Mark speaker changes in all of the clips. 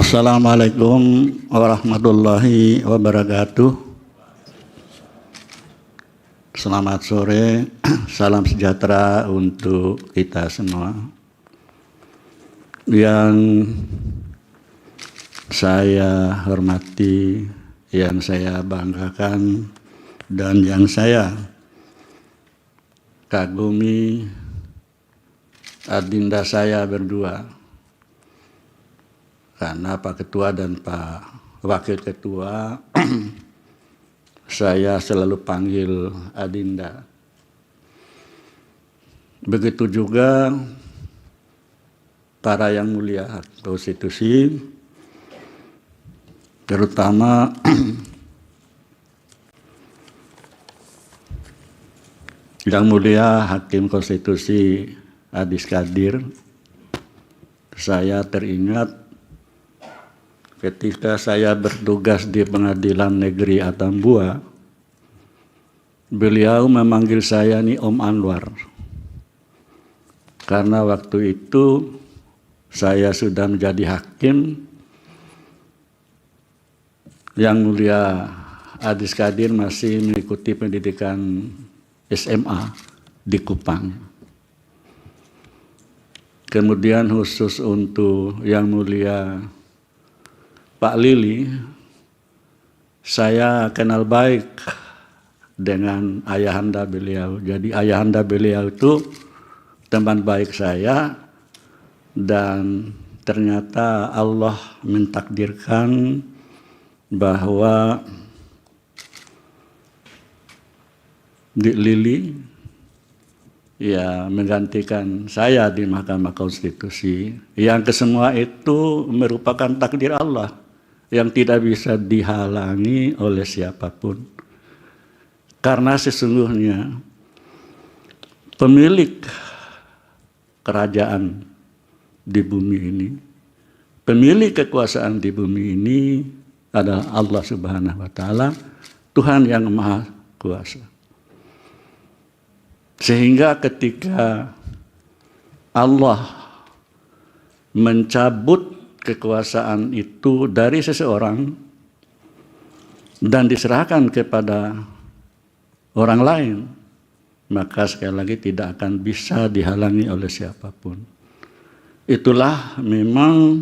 Speaker 1: Assalamualaikum warahmatullahi wabarakatuh. Selamat sore, salam sejahtera untuk kita semua. Yang saya hormati, yang saya banggakan, dan yang saya kagumi, adinda saya berdua, karena Pak Ketua dan Pak Wakil Ketua saya selalu panggil adinda. Begitu juga para yang mulia konstitusi, terutama yang mulia Hakim Konstitusi Adis Kadir. Saya teringat ketika saya bertugas di Pengadilan Negeri Atambua, beliau memanggil saya nih Om Anwar. Karena waktu itu saya sudah menjadi hakim, yang mulia Adis Kadir masih mengikuti pendidikan SMA di Kupang. Kemudian khusus untuk yang mulia Pak Lili, saya kenal baik dengan ayahanda beliau. Jadi ayahanda beliau itu teman baik saya, dan ternyata Allah mentakdirkan bahwa Dik Lili ya menggantikan saya di Mahkamah Konstitusi. Yang kesemua itu merupakan takdir Allah yang tidak bisa dihalangi oleh siapapun. Karena sesungguhnya pemilik kerajaan di bumi ini, pemilik kekuasaan di bumi ini adalah Allah Subhanahu wa Ta'ala, Tuhan yang Maha Kuasa. Sehingga ketika Allah mencabut kekuasaan itu dari seseorang dan diserahkan kepada orang lain, maka sekali lagi tidak akan bisa dihalangi oleh siapapun. Itulah memang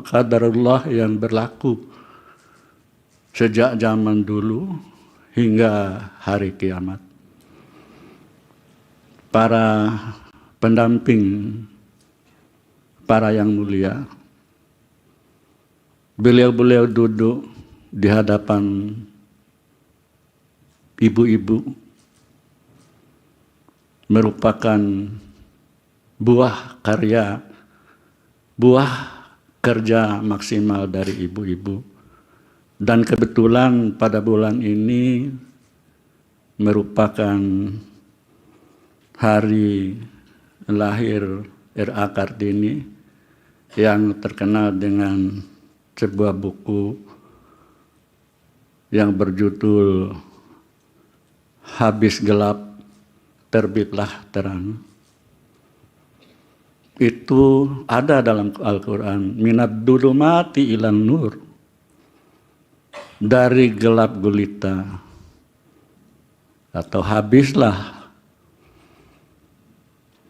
Speaker 1: qadarullah yang berlaku sejak zaman dulu hingga hari kiamat. Para pendamping, para yang mulia, beliau-beliau duduk di hadapan ibu-ibu, merupakan buah karya, buah kerja maksimal dari ibu-ibu. Dan kebetulan pada bulan ini merupakan hari lahir R.A. Kartini yang terkenal dengan sebuah buku yang berjudul Habis Gelap Terbitlah Terang. Itu ada dalam Al-Quran, minad dulumati ilan nur, dari gelap gulita, atau habislah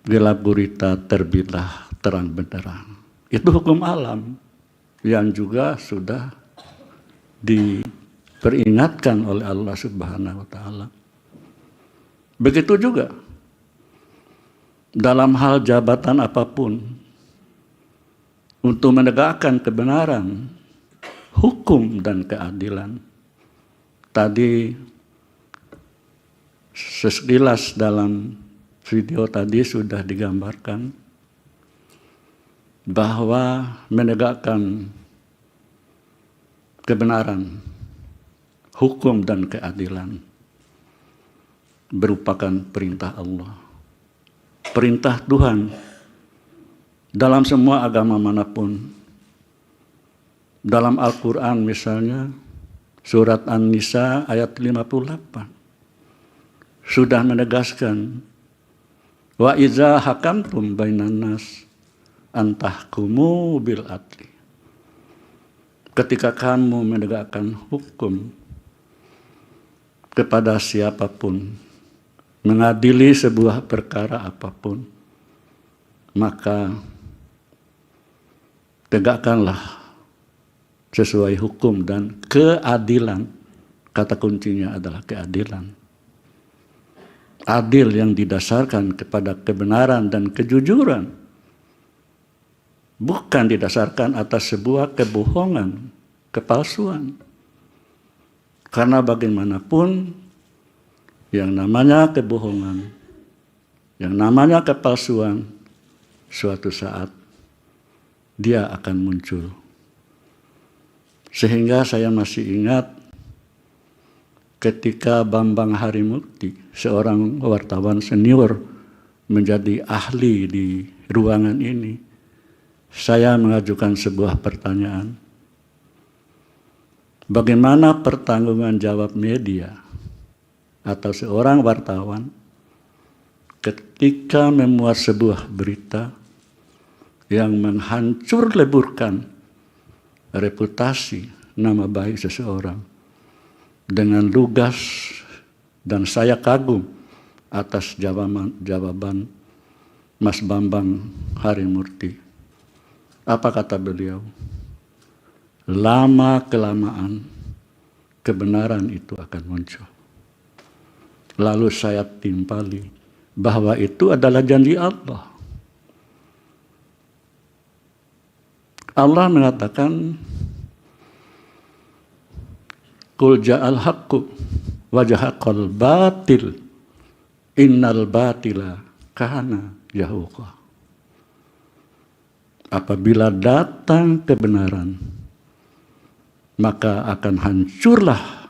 Speaker 1: gelap gurita, terbitlah terang benderang. Itu hukum alam yang juga sudah diperingatkan oleh Allah Subhanahu wa Ta'ala. Begitu juga dalam hal jabatan apapun, untuk menegakkan kebenaran, hukum dan keadilan. Tadi sekilas dalam video tadi sudah digambarkan bahwa menegakkan kebenaran, hukum dan keadilan merupakan perintah Allah, perintah Tuhan dalam semua agama manapun. Dalam Al-Quran misalnya, surat An-Nisa ayat 58 sudah menegaskan, wa iza hakamtum bainan nas antahkumu bil adli. ketika kamu menegakkan hukum kepada siapapun, mengadili sebuah perkara apapun, maka tegakkanlah sesuai hukum dan keadilan. Kata kuncinya adalah keadilan. Adil yang didasarkan kepada kebenaran dan kejujuran, bukan didasarkan atas sebuah kebohongan, kepalsuan. Karena bagaimanapun yang namanya kebohongan, yang namanya kepalsuan, suatu saat dia akan muncul. Sehingga saya masih ingat ketika Bambang Harimurti, seorang wartawan senior, menjadi ahli di ruangan ini, saya mengajukan sebuah pertanyaan. Bagaimana pertanggungan jawab media atau seorang wartawan ketika memuat sebuah berita yang menghancur leburkan reputasi, nama baik seseorang, dengan lugas, dan saya kagum atas jawaban Mas Bambang Harimurti. Apa kata beliau? Lama-kelamaan kebenaran itu akan muncul. Lalu saya timpali bahwa itu adalah janji Allah. Allah mengatakan, Qul ja'al haqqu wa jahaqal batil innal batila kana zahuqa. Apabila datang kebenaran, maka akan hancurlah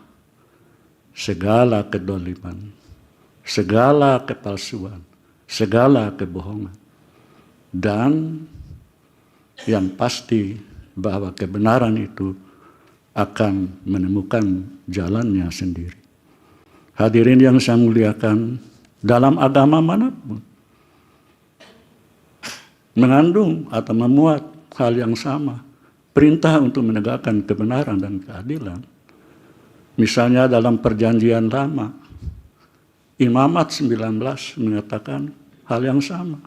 Speaker 1: segala kedoliman, segala kepalsuan, segala kebohongan. Dan yang pasti bahwa kebenaran itu akan menemukan jalannya sendiri. Hadirin yang saya muliakan, dalam agama manapun mengandung atau memuat hal yang sama, perintah untuk menegakkan kebenaran dan keadilan. Misalnya dalam perjanjian lama, Imamat 19 mengatakan hal yang sama.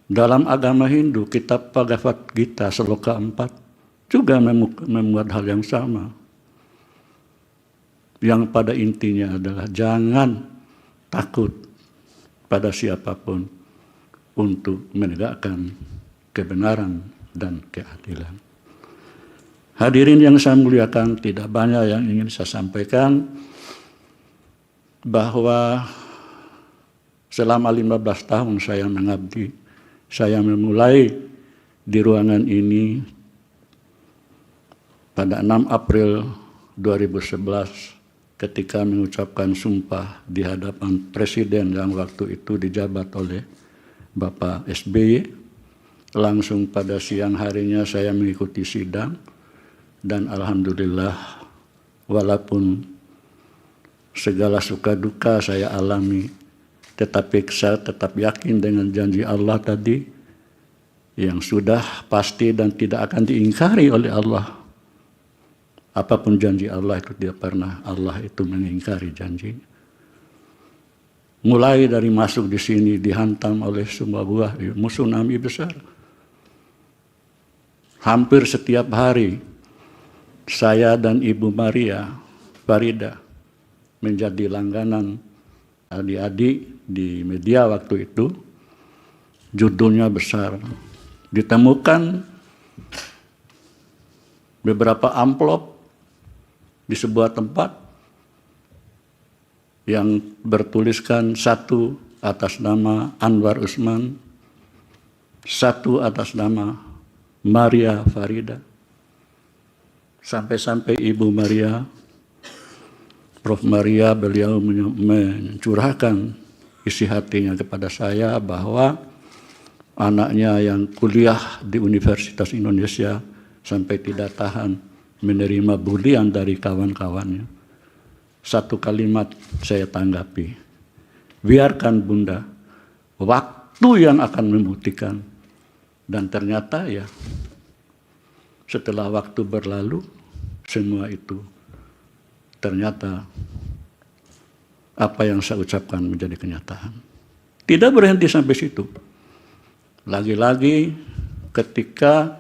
Speaker 1: Dalam agama Hindu, kitab Bhagavad Gita Sloka 4 juga memuat hal yang sama. Yang pada intinya adalah jangan takut pada siapapun untuk menegakkan kebenaran dan keadilan. Hadirin yang saya muliakan, tidak banyak yang ingin saya sampaikan, bahwa selama 15 tahun saya mengabdi, saya memulai di ruangan ini pada 6 April 2011 ketika mengucapkan sumpah di hadapan Presiden yang waktu itu dijabat oleh Bapak SBY. Langsung pada siang harinya saya mengikuti sidang, dan alhamdulillah walaupun segala suka duka saya alami, tetapi saya tetap yakin dengan janji Allah tadi yang sudah pasti dan tidak akan diingkari oleh Allah. Apapun janji Allah itu tidak pernah Allah itu mengingkari janji. Mulai dari masuk di sini dihantam oleh semua buah tsunami besar. Hampir setiap hari saya dan Ibu Maria Farida menjadi langganan adik-adik di media waktu itu. Judulnya besar. Ditemukan beberapa amplop di sebuah tempat yang bertuliskan satu atas nama Anwar Usman, satu atas nama Maria Farida. Sampai-sampai Ibu Maria, Prof. Maria, beliau mencurahkan isi hatinya kepada saya bahwa anaknya yang kuliah di Universitas Indonesia sampai tidak tahan menerima bulian dari kawan-kawannya. Satu kalimat saya tanggapi, biarkan Bunda, waktu yang akan membuktikan. Dan ternyata ya, setelah waktu berlalu, semua itu ternyata apa yang saya ucapkan menjadi kenyataan. Tidak berhenti sampai situ. Lagi-lagi ketika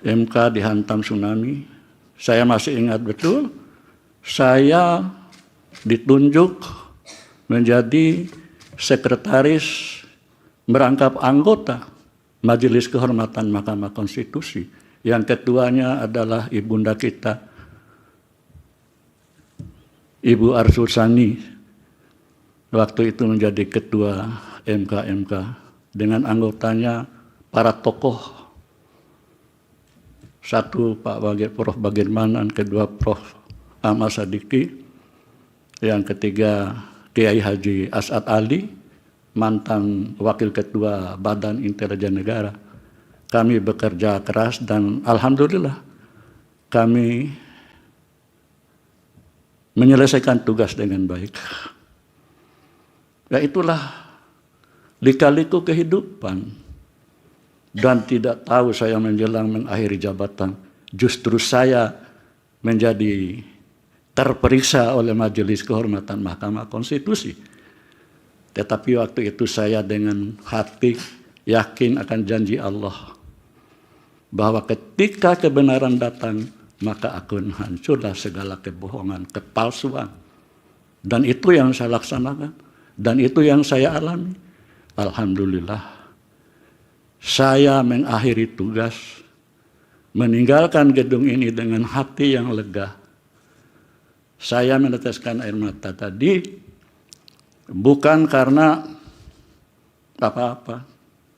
Speaker 1: MK dihantam tsunami, saya masih ingat betul, saya ditunjuk menjadi sekretaris merangkap anggota Majelis Kehormatan Mahkamah Konstitusi. Yang ketuanya adalah ibunda kita, Ibu Arsulsani, waktu itu menjadi ketua MK dengan anggotanya para tokoh. Satu Prof. Bagirmanan, kedua Prof. Ahmad Sadiki, yang ketiga Kiai Haji As'ad Ali, mantan Wakil Ketua Badan Intelijen Negara. Kami bekerja keras dan alhamdulillah kami menyelesaikan tugas dengan baik. Ya itulah lika-liku kehidupan. Dan tidak tahu saya menjelang mengakhiri jabatan, justru saya menjadi terperiksa oleh Majelis Kehormatan Mahkamah Konstitusi. Tetapi waktu itu saya dengan hati yakin akan janji Allah bahwa ketika kebenaran datang, maka akan hancurlah segala kebohongan, kepalsuan. Dan itu yang saya laksanakan, dan itu yang saya alami. Alhamdulillah, saya mengakhiri tugas, meninggalkan gedung ini dengan hati yang lega. Saya meneteskan air mata tadi, bukan karena apa-apa,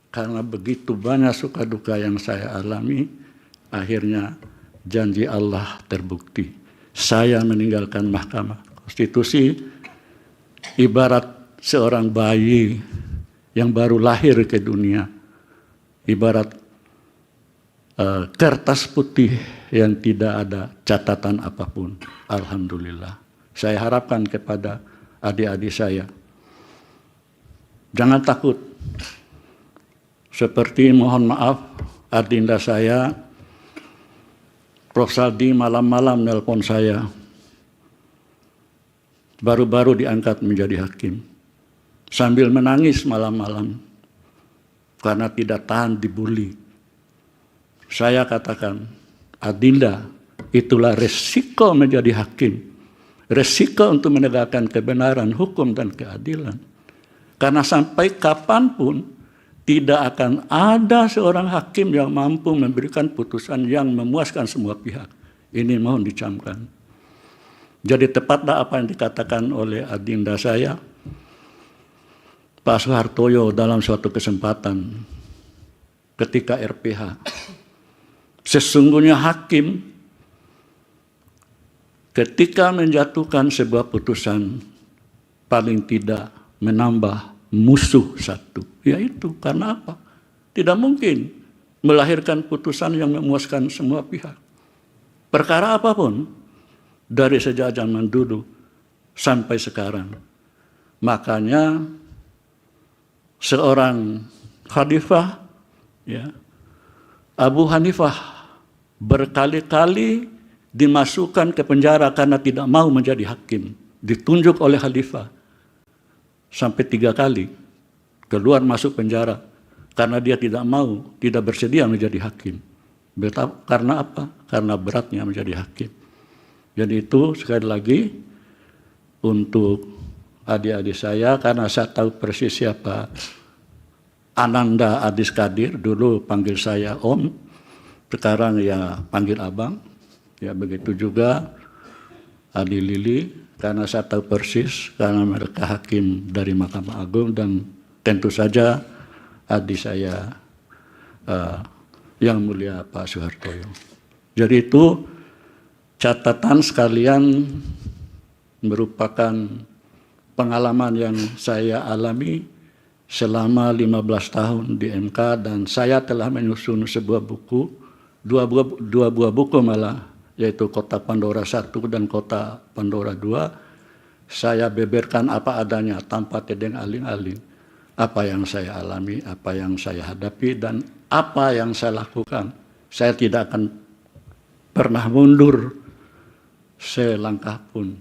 Speaker 1: karena begitu banyak suka duka yang saya alami, akhirnya janji Allah terbukti. Saya meninggalkan Mahkamah Konstitusi ibarat seorang bayi yang baru lahir ke dunia, ibarat kertas putih yang tidak ada catatan apapun. Alhamdulillah. Saya harapkan kepada adik-adik saya, jangan takut. Seperti mohon maaf, adinda saya, Prof. Saldi malam-malam nelpon saya. Baru-baru diangkat menjadi hakim. Sambil menangis malam-malam. Karena tidak tahan dibully. Saya katakan, adinda, itulah resiko menjadi hakim. Resiko untuk menegakkan kebenaran, hukum, dan keadilan. Karena sampai kapanpun, tidak akan ada seorang hakim yang mampu memberikan putusan yang memuaskan semua pihak. Ini mohon dicamkan. Jadi tepatlah apa yang dikatakan oleh adinda saya, Pak Soehartojo dalam suatu kesempatan ketika RPH. Sesungguhnya hakim ketika menjatuhkan sebuah putusan paling tidak menambah musuh satu, yaitu karena apa? Tidak mungkin melahirkan putusan yang memuaskan semua pihak. Perkara apapun, dari sejak zaman dulu sampai sekarang. Makanya seorang khalifah, ya, Abu Hanifah berkali-kali dimasukkan ke penjara karena tidak mau menjadi hakim. Ditunjuk oleh khalifah. Sampai 3 kali keluar masuk penjara karena dia tidak mau, tidak bersedia menjadi hakim. Karena apa? Karena beratnya menjadi hakim. Jadi itu sekali lagi untuk adik-adik saya, karena saya tahu persis siapa Ananda Adis Kadir, dulu panggil saya Om, sekarang ya panggil Abang. Ya begitu juga Adi Lili, karena saya tahu persis, karena mereka hakim dari Mahkamah Agung, dan tentu saja adik saya yang mulia Pak Soehartojo. Jadi itu catatan sekalian merupakan pengalaman yang saya alami selama 15 tahun di MK, dan saya telah menyusun sebuah buku, dua buah buku malah, yaitu Kota Pandora 1 dan Kota Pandora 2. Saya beberkan apa adanya tanpa tedeng aling-aling. Apa yang saya alami, apa yang saya hadapi, dan apa yang saya lakukan. Saya tidak akan pernah mundur selangkah pun,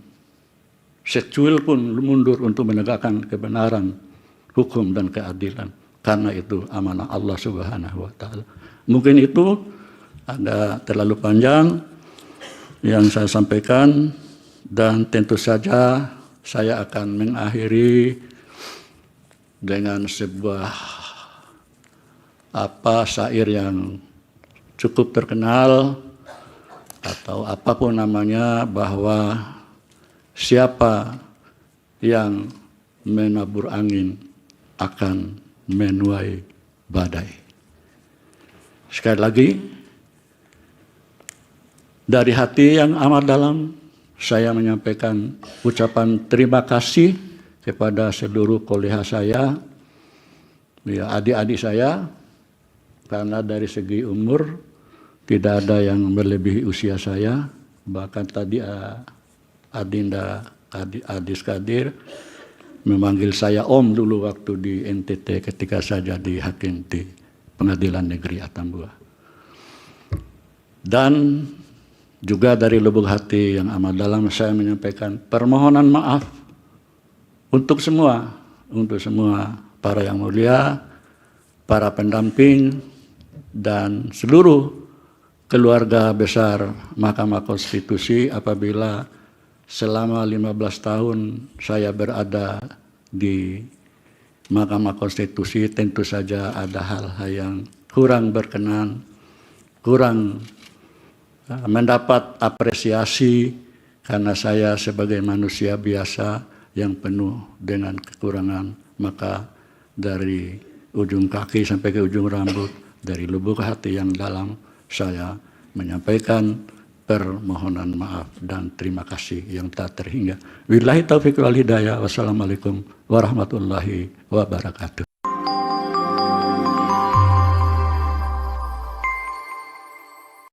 Speaker 1: secuil pun mundur untuk menegakkan kebenaran, hukum dan keadilan. Karena itu amanah Allah Subhanahu wa taala. Mungkin itu ada terlalu panjang yang saya sampaikan, dan tentu saja saya akan mengakhiri dengan sebuah syair yang cukup terkenal atau apapun namanya, bahwa siapa yang menabur angin akan menuai badai. Sekali lagi, dari hati yang amat dalam, saya menyampaikan ucapan terima kasih kepada seluruh kolega saya, ya, adik-adik saya, karena dari segi umur tidak ada yang melebihi usia saya. Bahkan tadi Adinda Adis Kadir memanggil saya Om dulu waktu di NTT ketika saya jadi hakim di Pengadilan Negeri Atambua. Dan juga dari lubuk hati yang amat dalam saya menyampaikan permohonan maaf untuk semua para yang mulia, para pendamping, dan seluruh keluarga besar Mahkamah Konstitusi apabila selama 15 tahun saya berada di Mahkamah Konstitusi tentu saja ada hal-hal yang kurang berkenan, kurang mendapat apresiasi karena saya sebagai manusia biasa yang penuh dengan kekurangan. Maka dari ujung kaki sampai ke ujung rambut, dari lubuk hati yang dalam, saya menyampaikan permohonan maaf dan terima kasih yang tak terhingga. Billahi taufiq wal hidayah. Wassalamualaikum warahmatullahi wabarakatuh.